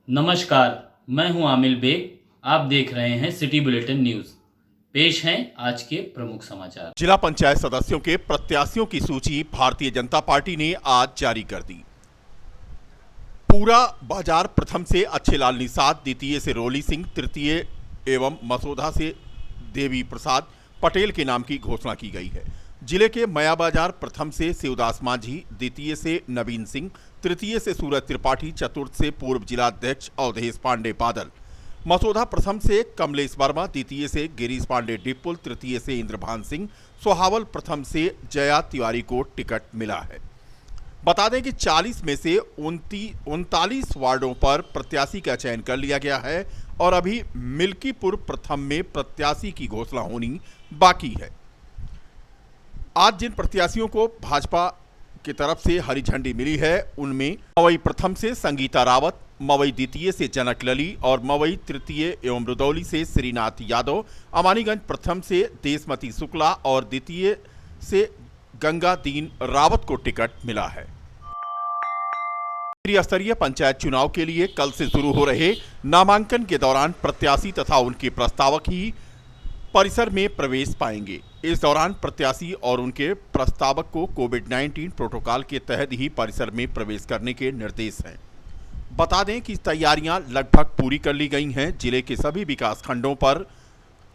नमस्कार, मैं हूं आमिल बेग। आप देख रहे हैं सिटी बुलेटिन न्यूज। पेश हैं आज के प्रमुख समाचार। जिला पंचायत सदस्यों के प्रत्याशियों की सूची भारतीय जनता पार्टी ने आज जारी कर दी। पूरा बाजार प्रथम से अच्छेलाल निषाद, द्वितीय से रोली सिंह, तृतीय एवं मसौदा से देवी प्रसाद पटेल के नाम की घोषणा की गई है। जिले के मया बाजार प्रथम से शिवदास मांझी, द्वितीय से नवीन सिंह, तृतीय से सूरज त्रिपाठी, चतुर्थ से पूर्व जिलाध्यक्ष अवधेश पांडे बादल, मसौदा प्रथम से कमलेश वर्मा, द्वितीय से गिरीश पांडे डिप्पुल, तृतीय से इंद्रभान सिंह, सोहावल प्रथम से जया तिवारी को टिकट मिला है। बता दें कि 40 में से 39 वार्डों पर प्रत्याशी का चयन कर लिया गया है और अभी मिल्कीपुर प्रथम में प्रत्याशी की घोषणा होनी बाकी है। आज जिन प्रत्याशियों को भाजपा की तरफ से हरी झंडी मिली है उनमें मवई प्रथम से संगीता रावत, मवई द्वितीय से जनक लली और मवई तृतीय एवं रुदौली से श्रीनाथ यादव, अमानीगंज प्रथम से देशमती शुक्ला और द्वितीय से गंगा दीन रावत को टिकट मिला है। त्रिस्तरीय पंचायत चुनाव के लिए कल से शुरू हो रहे नामांकन के दौरान प्रत्याशी तथा उनके प्रस्तावक ही परिसर में प्रवेश पाएंगे। इस दौरान प्रत्याशी और उनके प्रस्तावक को कोविड-19 प्रोटोकॉल के तहत ही परिसर में प्रवेश करने के निर्देश हैं। बता दें कि तैयारियां लगभग पूरी कर ली गई हैं। जिले के सभी विकास खंडों पर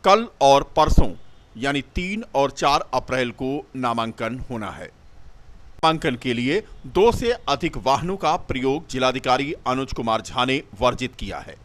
कल और परसों यानी 3 और 4 अप्रैल को नामांकन होना है। नामांकन के लिए 2 से अधिक वाहनों का प्रयोग जिलाधिकारी अनुज कुमार झा ने वर्जित किया है।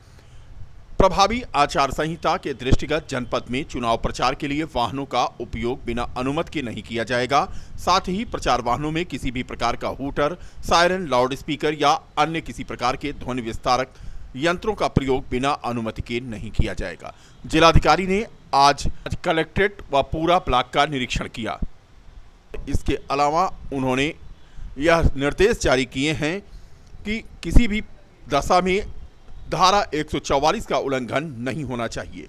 प्रभावी आचार संहिता के दृष्टिगत जनपद में चुनाव प्रचार के लिए वाहनों का उपयोग बिना अनुमति के नहीं किया जाएगा। साथ ही प्रचार वाहनों में किसी भी प्रकार का हूटर, सायरन, लाउड स्पीकर या अन्य किसी प्रकार के ध्वनि विस्तारक यंत्रों का प्रयोग बिना अनुमति के नहीं किया जाएगा। जिलाधिकारी ने आज कलेक्ट्रेट व पूरा ब्लॉक का निरीक्षण किया। इसके अलावा उन्होंने यह निर्देश जारी किए हैं कि किसी भी दशा में धारा 144 का उल्लंघन नहीं होना चाहिए।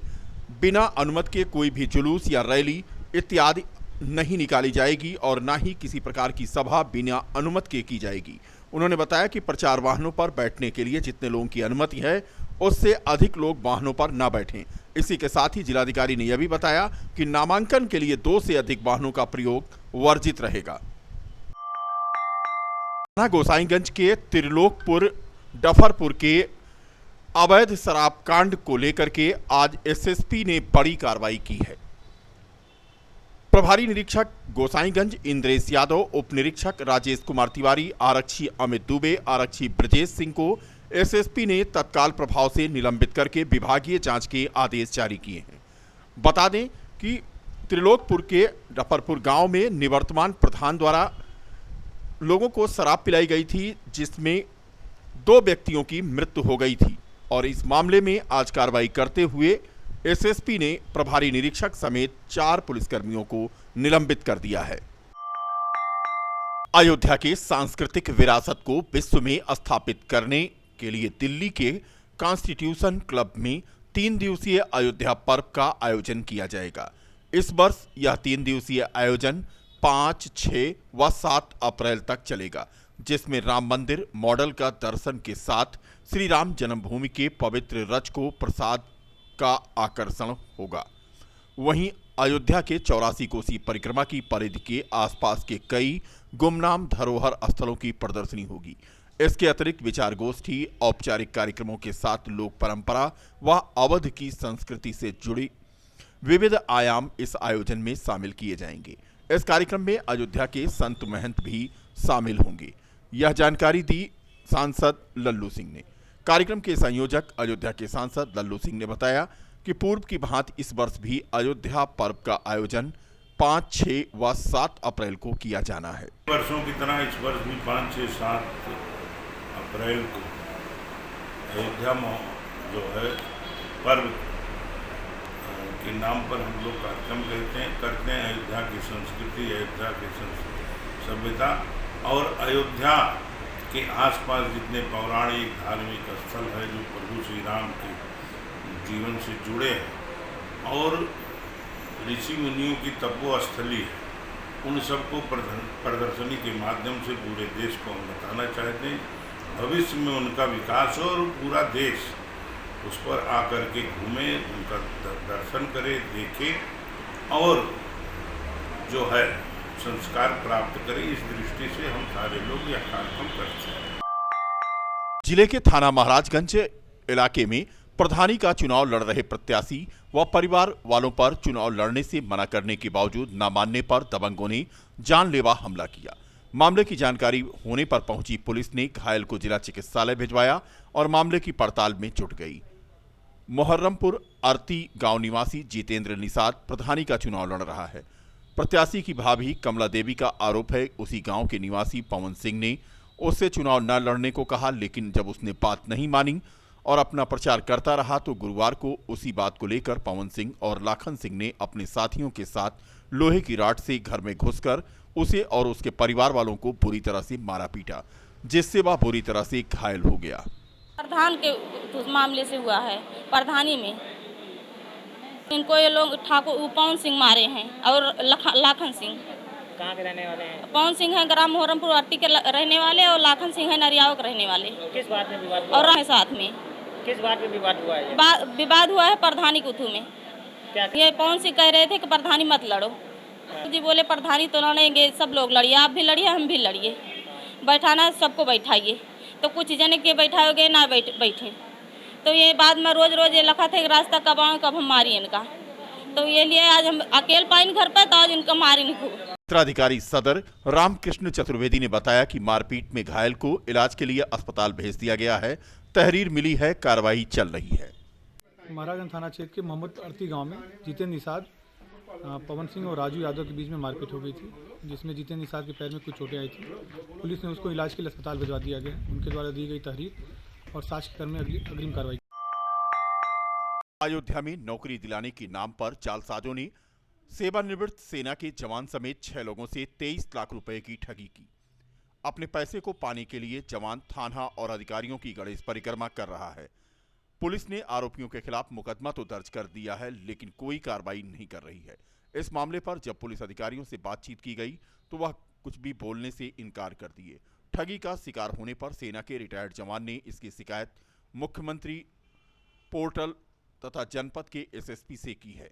बिना अनुमति के कोई भी जुलूस या रैली इत्यादि नहीं निकाली जाएगी और न ही किसी प्रकार की सभा बिना अनुमति के की जाएगी। उन्होंने बताया कि प्रचार वाहनों पर बैठने के लिए जितने लोगों की अनुमति है उससे अधिक लोग वाहनों पर न बैठें। इसी के साथ ही जिलाधिकारी ने यह भी बताया कि नामांकन के लिए 2 से अधिक वाहनों का प्रयोग वर्जित रहेगा। गोसाईगंज के त्रिलोकपुर डफरपुर के अवैध शराब कांड को लेकर के आज एसएसपी ने बड़ी कार्रवाई की है। प्रभारी निरीक्षक गोसाईगंज इंद्रेश यादव, उप निरीक्षक राजेश कुमार तिवारी, आरक्षी अमित दुबे, आरक्षी ब्रजेश सिंह को एसएसपी ने तत्काल प्रभाव से निलंबित करके विभागीय जांच के आदेश जारी किए हैं। बता दें कि त्रिलोकपुर के डफरपुर गांव में निवर्तमान प्रधान द्वारा लोगों को शराब पिलाई गई थी, जिसमें 2 व्यक्तियों की मृत्यु हो गई थी और इस मामले में आज कार्रवाई करते हुए एसएसपी ने प्रभारी निरीक्षक समेत 4 पुलिसकर्मियों को निलंबित कर दिया है। अयोध्या के सांस्कृतिक विरासत को विश्व में स्थापित करने के लिए दिल्ली के कॉन्स्टिट्यूशन क्लब में 3 दिवसीय अयोध्या पर्व का आयोजन किया जाएगा। इस वर्ष यह 3 दिवसीय आयोजन 5, 6 व 7 अप्रैल तक चलेगा, जिसमें राम मंदिर मॉडल का दर्शन के साथ श्री राम जन्मभूमि के पवित्र रथ को प्रसाद का आकर्षण होगा। वहीं अयोध्या के 84 कोसी परिक्रमा की परिधि के आसपास के कई गुमनाम धरोहर स्थलों की प्रदर्शनी होगी। इसके अतिरिक्त विचार गोष्ठी, औपचारिक कार्यक्रमों के साथ लोक परंपरा व अवध की संस्कृति से जुड़ी विविध आयाम इस आयोजन में शामिल किए जाएंगे। इस कार्यक्रम में अयोध्या के संत महंत भी शामिल होंगे। यह जानकारी दी सांसद लल्लू सिंह ने। कार्यक्रम के संयोजक अयोध्या के सांसद लल्लू सिंह ने बताया कि पूर्व की भांति इस वर्ष भी अयोध्या पर्व का आयोजन 5, 6 व 7 अप्रैल को किया जाना है। वर्षों की तरह इस वर्ष भी 5, 6, 7 अप्रैल को अयोध्या जो है पर्व के नाम पर हम लोग कार्यक्रम करते हैं। अयोध्या की संस्कृति, अयोध्या की सभ्यता और अयोध्या के आसपास जितने पौराणिक धार्मिक स्थल है जो प्रभु श्री राम के जीवन से जुड़े हैं और ऋषि मुनियों की तपोस्थली है, उन सबको प्रदर्शनी के माध्यम से पूरे देश को हम बताना चाहते हैं भविष्य में उनका विकास हो और पूरा देश उस पर आकर के घूमे, उनका दर्शन करे, देखे और जो है संस्कार प्राप्त करे। इस दृष्टि से हम सारे लोग यह कार्यक्रम करते हैं। जिले के थाना महाराजगंज इलाके में प्रधानी का चुनाव लड़ रहे प्रत्याशी व परिवार वालों पर चुनाव लड़ने से मना करने के बावजूद न मानने पर दबंगों ने जानलेवा हमला किया। मामले की जानकारी होने पर पहुंची पुलिस ने घायल को जिला चिकित्सालय भिजवाया और मामले की पड़ताल में जुट गई। मोहर्रमपुर अरती गांव निवासी जितेंद्र निषाद प्रधानी का चुनाव लड़ रहा है। प्रत्याशी की भाभी कमला देवी का आरोप है उसी गांव के निवासी पवन सिंह ने उससे चुनाव न लड़ने को कहा, लेकिन जब उसने बात नहीं मानी और अपना प्रचार करता रहा तो गुरुवार को उसी बात को लेकर पवन सिंह और लाखन सिंह ने अपने साथियों के साथ लोहे की राड से घर में घुसकर उसे और उसके परिवार वालों को बुरी तरह से मारा पीटा, जिससे वह बुरी तरह से घायल हो गया। प्रधान के मामले से हुआ है। प्रधानी में इनको ये लोग ठाकुर पवन सिंह मारे हैं और लाखन सिंह। कहाँ के रहने वाले हैं? पवन सिंह है ग्राम मोहरमपुर अट्टी के रहने वाले और लाखन सिंह है नरियाव के रहने वाले। किस बात में विवाद हुआ? और रहे साथ में। किस बात में विवाद हुआ है? विवाद हुआ है प्रधानी कुथू में। क्या? ये पवन सिंह कह रहे थे कि प्रधानी मत लड़ो। जी बोले प्रधानी तो लड़ेंगे, सब लोग लड़िए, आप भी लड़िए हम भी लड़िए, बैठाना है सबको बैठाइए। तो कुछ जने के बैठाओगे ना बैठे तो ये बाद में रोज रोज ये लखा थे रास्ता कब आऊँ कब हम मारी इनका। तो ये लिए आज हम अकेले पाइन घर पे तो आज इनका मारी नहीं। क्षेत्राधिकारी सदर रामकृष्ण चतुर्वेदी ने बताया कि मारपीट में घायल को इलाज के लिए अस्पताल भेज दिया गया है। तहरीर मिली है, कार्रवाई चल रही है। महाराजगंज थाना क्षेत्र के मोहम्मद अरती गांव में जितेंद्र निषाद, पवन सिंह और राजू यादव के बीच में मारपीट हो गई थी, जिसमें जितेंद्र निषाद के पैर में कुछ चोटें आई थी। पुलिस ने उसको इलाज के लिए अस्पताल भिजवा दिया गया। उनके द्वारा दी गई तहरीर और साक्ष्य कर्म में अग्रिम कार्रवाई। अयोध्या में नौकरी दिलाने के नाम पर जालसाजों ने सेवानिवृत्त सेना के जवान समेत 6 लोगों से 23 लाख रुपए की ठगी की। अपने पैसे को पाने के लिए जवान थाना और अधिकारियों की गणेश परिक्रमा कर रहा है। पुलिस ने आरोपियों के खिलाफ मुकदमा तो दर्ज कर दिया है, लेकिन कोई कार्रवाई नहीं कर रही है। इस मामले पर जब पुलिस अधिकारियों से बातचीत की गई तो वह कुछ भी बोलने से इनकार कर दिए। ठगी का शिकार होने पर सेना के रिटायर्ड जवान ने इसकी शिकायत मुख्यमंत्री पोर्टल तथा जनपद के एसएसपी से की है,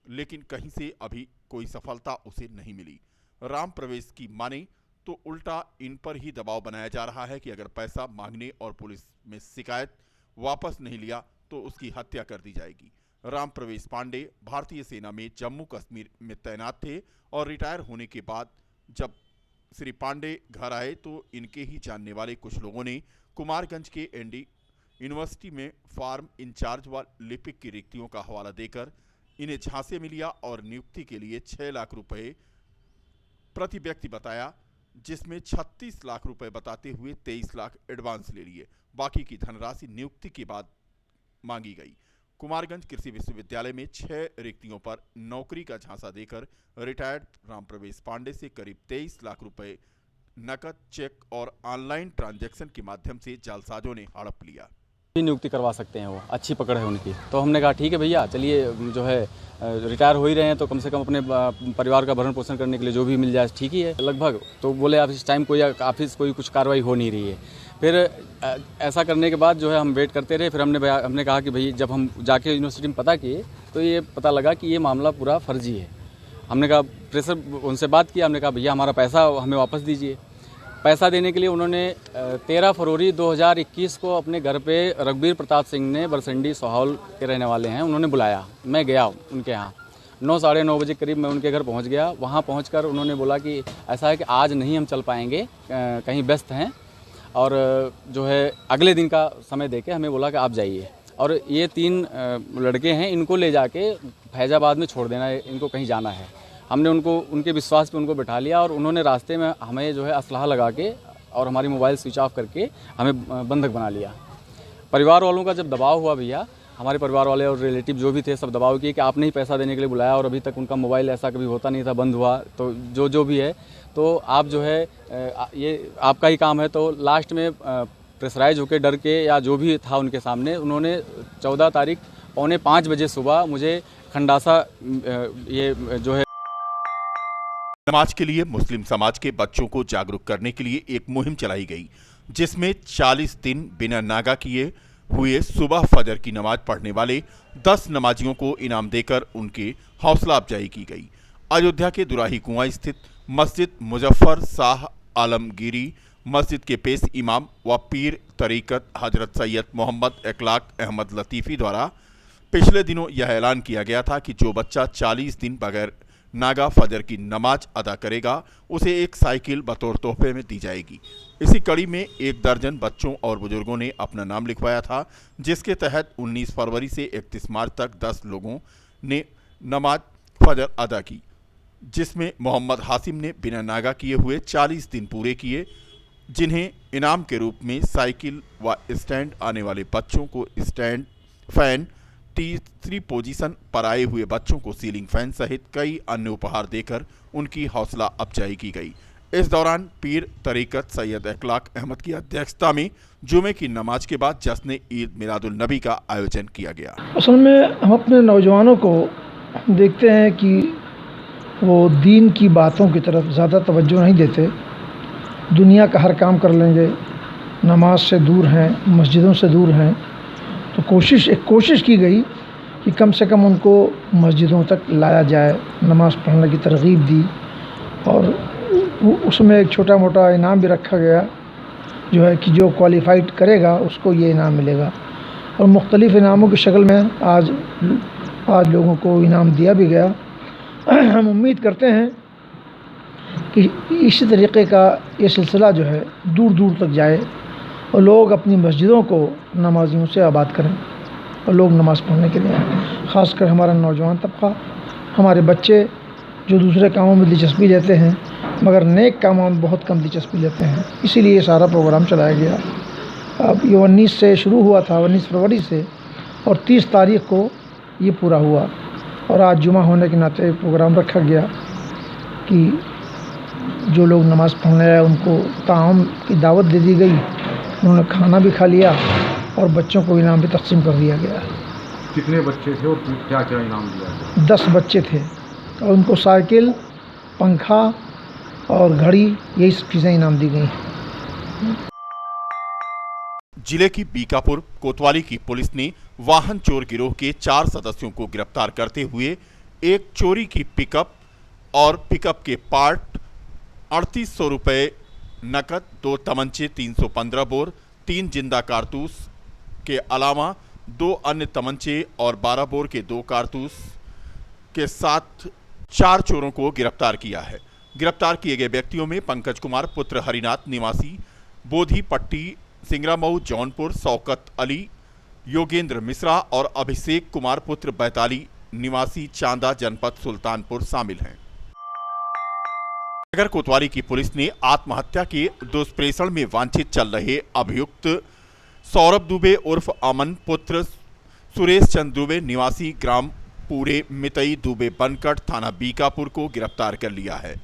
लेकिन कहीं से अभी कोई सफलता उसे नहीं मिली। राम प्रवेश की माने तो उल्टा इन पर ही दबाव बनाया जा रहा है कि अगर पैसा मांगने और पुलिस में शिकायत वापस नहीं लिया तो उसकी हत्या कर दी जाएगी। राम प्रवेश पांडे भारतीय सेना में जम्मू कश्मीर में तैनात थे और रिटायर होने के बाद जब श्री पांडे घर आए तो इनके ही जानने वाले कुछ लोगों ने कुमारगंज के एनडी यूनिवर्सिटी में फार्म इंचार्ज व लिपिक की रिक्तियों का हवाला देकर इन्हें झांसे में लिया और नियुक्ति के लिए 6 लाख रुपए प्रति व्यक्ति बताया, जिसमें 36 लाख रुपए बताते हुए 23 लाख एडवांस ले लिए। बाकी की धनराशि नियुक्ति के बाद मांगी गई। कुमारगंज कृषि विश्वविद्यालय में 6 रिक्तियों पर नौकरी का झांसा देकर रिटायर्ड राम प्रवेश पांडे से करीब 23 लाख रुपए नकद, चेक और ऑनलाइन ट्रांजैक्शन के माध्यम से जालसाजों ने हड़प लिया। नियुक्ति करवा सकते हैं, वो अच्छी पकड़ है उनकी। तो हमने कहा ठीक है भैया, चलिए जो है रिटायर हो ही रहे हैं तो कम से कम अपने परिवार का भरण पोषण करने के लिए जो भी मिल जाए ठीक ही है लगभग। तो बोले आप इस टाइम कोई कुछ कार्रवाई हो नहीं रही है। फिर ऐसा करने के बाद जो है हम वेट करते रहे। फिर हमने कहा कि भाई जब हम जाके यूनिवर्सिटी में पता किए तो ये पता लगा कि ये मामला पूरा फर्जी है। हमने कहा प्रेशर उनसे बात किया, हमने कहा भैया हमारा पैसा हमें वापस दीजिए। पैसा देने के लिए उन्होंने 13 फरवरी 2021 को अपने घर पे रघुवीर प्रताप सिंह ने बरसंडी सोहाल के रहने वाले हैं, उन्होंने बुलाया। मैं गया उनके यहाँ 9 साढ़े 9 बजे करीब मैं उनके घर पहुँच गया। वहाँ पहुँचकर उन्होंने बोला कि ऐसा है कि आज नहीं हम चल पाएंगे, कहीं व्यस्त हैं, और जो है अगले दिन का समय देके हमें बोला कि आप जाइए और ये 3 लड़के हैं, इनको ले जाके फैजाबाद में छोड़ देना है, इनको कहीं जाना है। हमने उनके विश्वास पे उनको बैठा लिया और उन्होंने रास्ते में हमें जो है असलाह लगा के और हमारी मोबाइल स्विच ऑफ करके हमें बंधक बना लिया। परिवार वालों का जब दबाव हुआ भैया, हमारे परिवार वाले और रिलेटिव जो भी थे सब दबाव किए कि आपने ही पैसा देने के लिए बुलाया और अभी तक उनका मोबाइल ऐसा कभी होता नहीं था, बंद हुआ। तो जो भी है तो आप जो है ये आपका ही काम है। तो लास्ट में प्रेशराइज होकर डर के या जो भी था उनके सामने उन्होंने 14 तारीख 4:45 बजे सुबह मुझे खंडासा ये जो है नमाज के लिए मुस्लिम समाज के बच्चों को जागरूक करने के लिए एक मुहिम चलाई गई। जिसमें 40 दिन बिना नागा किए हुए सुबह फजर की नमाज पढ़ने वाले 10 नमाजियों को इनाम देकर उनके हौसला अफजाई की गई। अयोध्या के दुराही कुआं स्थित मस्जिद मुजफ्फर शाह आलमगीरी मस्जिद के पेश इमाम व पीर तरीकत हजरत सैयद मोहम्मद इखलाक अहमद लतीफ़ी द्वारा पिछले दिनों यह ऐलान किया गया था कि जो बच्चा 40 दिन बगैर नागा फजर की नमाज अदा करेगा उसे एक साइकिल बतौर तोहफे में दी जाएगी। इसी कड़ी में 1 दर्जन बच्चों और बुजुर्गों ने अपना नाम लिखवाया था, जिसके तहत 19 फरवरी से 31 मार्च तक 10 लोगों ने नमाज फजर अदा की, जिसमें मोहम्मद हासिम ने बिना नागा किए हुए 40 दिन पूरे किए, जिन्हें इनाम के रूप में साइकिल व स्टैंड आने वाले बच्चों को स्टैंड फैन, तीसरी पोजीशन पर आए हुए बच्चों को सीलिंग फैन सहित कई अन्य उपहार देकर उनकी हौसला अफजाई की गई। इस दौरान पीर तरीकत सैयद इखलाक अहमद की अध्यक्षता में जुमे की नमाज के बाद जश्न ईद मिलादुल नबी का आयोजन किया गया। असल में हम अपने नौजवानों को देखते हैं कि वो दीन की बातों की तरफ ज़्यादा तवज्जो नहीं देते, दुनिया का हर काम कर लेंगे, नमाज से दूर हैं, मस्जिदों से दूर हैं। तो कोशिश की गई कि कम से कम उनको मस्जिदों तक लाया जाए, नमाज़ पढ़ने की तरगीब दी और उसमें एक छोटा मोटा इनाम भी रखा गया, जो है कि जो क्वालिफाइड करेगा उसको ये इनाम मिलेगा। और मुख्तलिफ़ इनामों की शक्ल में आज लोगों को इनाम दिया भी गया। हम उम्मीद करते हैं कि इसी तरीक़े का ये सिलसिला जो है दूर दूर तक जाए और लोग अपनी मस्जिदों को नमाजियों से आबाद करें और लोग नमाज़ पढ़ने के लिए आएँ। ख़ासकर हमारा नौजवान तबका, हमारे बच्चे जो दूसरे कामों में दिलचस्पी लेते हैं मगर नेक कामों में बहुत कम दिलचस्पी लेते हैं, इसीलिए ये सारा प्रोग्राम चलाया गया। अब ये 19 से शुरू हुआ था, 19 फरवरी से, और 30 तारीख़ को ये पूरा हुआ और आज जुमा होने के नाते प्रोग्राम रखा गया कि जो लोग नमाज़ पढ़ने आए उनको ताम की दावत दे दी गई, उन्होंने खाना भी खा लिया और बच्चों को इनाम भी तकसीम कर दिया गया। कितने बच्चे थे और क्या क्या इनाम दिया गया? 10 बच्चे थे और उनको साइकिल, पंखा और घड़ी, यही सब चीज़ें इनाम दी गई। जिले की बीकापुर कोतवाली की पुलिस ने वाहन चोर गिरोह के 4 सदस्यों को गिरफ्तार करते हुए एक चोरी की पिकअप और पिकअप के पार्ट, 3800 रुपये नकद, 2 तमंचे, 315 बोर, 3 जिंदा कारतूस के अलावा 2 अन्य तमंचे और 12 बोर के 2 कारतूस के साथ 4 चोरों को गिरफ्तार किया है। गिरफ्तार किए गए व्यक्तियों में पंकज कुमार पुत्र हरिनाथ निवासी बोधी पट्टी सिंगरामऊ जौनपुर, शौकत अली, योगेंद्र मिश्रा और अभिषेक कुमार पुत्र बैताली निवासी चांदा जनपद सुल्तानपुर शामिल हैं। नगर कोतवाली की पुलिस ने आत्महत्या के दुष्प्रेषण में वांछित चल रहे अभियुक्त सौरभ दुबे उर्फ अमन पुत्र सुरेश चंद्र दुबे निवासी ग्राम पूरे मितई दुबे बनकट थाना बीकापुर को गिरफ्तार कर लिया है।